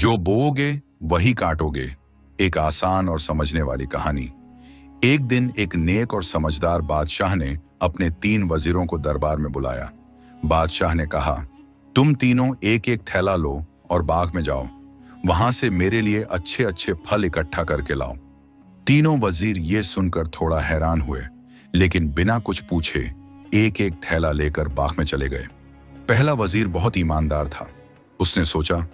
जो बोओगे वही काटोगे। एक आसान और समझने वाली कहानी। एक दिन एक नेक और समझदार बादशाह ने अपने 3 वजीरों को दरबार में बुलाया। बादशाह ने कहा, तुम तीनों एक एक थैला लो और बाग में जाओ। वहां से मेरे लिए अच्छे अच्छे फल इकट्ठा करके लाओ। तीनों वजीर ये सुनकर थोड़ा हैरान हुए, लेकिन बिना कुछ पूछे एक एक थैला लेकर बाग में चले गए। पहला वजीर बहुत ईमानदार था। उसने सोचा,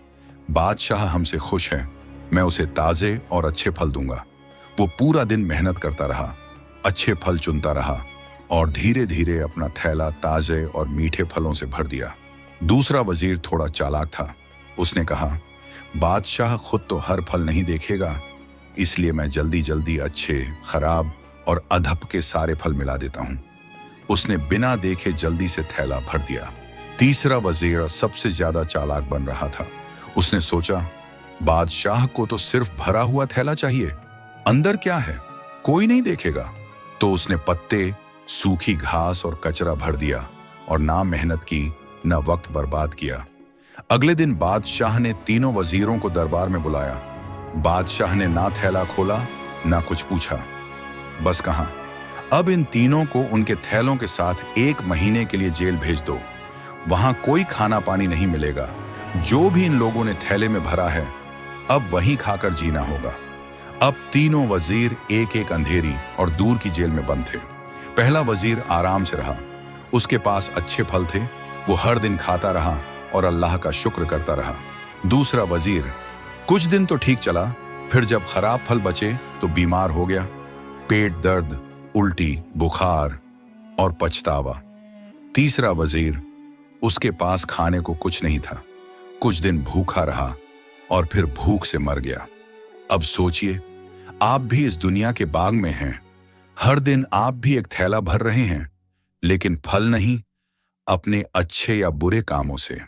बादशाह हमसे खुश है, मैं उसे ताजे और अच्छे फल दूंगा। वो पूरा दिन मेहनत करता रहा, अच्छे फल चुनता रहा और धीरे धीरे अपना थैला ताजे और मीठे फलों से भर दिया। दूसरा वजीर थोड़ा चालाक था। उसने कहा, बादशाह खुद तो हर फल नहीं देखेगा, इसलिए मैं जल्दी जल्दी अच्छे, खराब और अधप के सारे फल मिला देता हूं। उसने बिना देखे जल्दी से थैला भर दिया। तीसरा वजीर सबसे ज्यादा चालाक बन रहा था। उसने सोचा, बादशाह को तो सिर्फ भरा हुआ थैला चाहिए, अंदर क्या है कोई नहीं देखेगा। तो उसने पत्ते, सूखी घास और कचरा भर दिया और ना मेहनत की, ना वक्त बर्बाद किया। अगले दिन बादशाह ने तीनों वजीरों को दरबार में बुलाया। बादशाह ने ना थैला खोला, ना कुछ पूछा, बस कहा, अब इन तीनों को उनके थैलों के साथ 1 महीने के लिए जेल भेज दो। वहां कोई खाना पानी नहीं मिलेगा। जो भी इन लोगों ने थैले में भरा है, अब वहीं खाकर जीना होगा। अब तीनों वजीर एक एक अंधेरी और दूर की जेल में बंद थे। पहला वजीर आराम से रहा। उसके पास अच्छे फल थे, वो हर दिन खाता रहा और अल्लाह का शुक्र करता रहा। दूसरा वजीर कुछ दिन तो ठीक चला, फिर जब खराब फल बचे तो बीमार हो गया। पेट दर्द, उल्टी, बुखार और पछतावा। तीसरा वजीर, उसके पास खाने को कुछ नहीं था, कुछ दिन भूखा रहा और फिर भूख से मर गया। अब सोचिए, आप भी इस दुनिया के बाग में हैं, हर दिन आप भी एक थैला भर रहे हैं, लेकिन फल नहीं, अपने अच्छे या बुरे कामों से।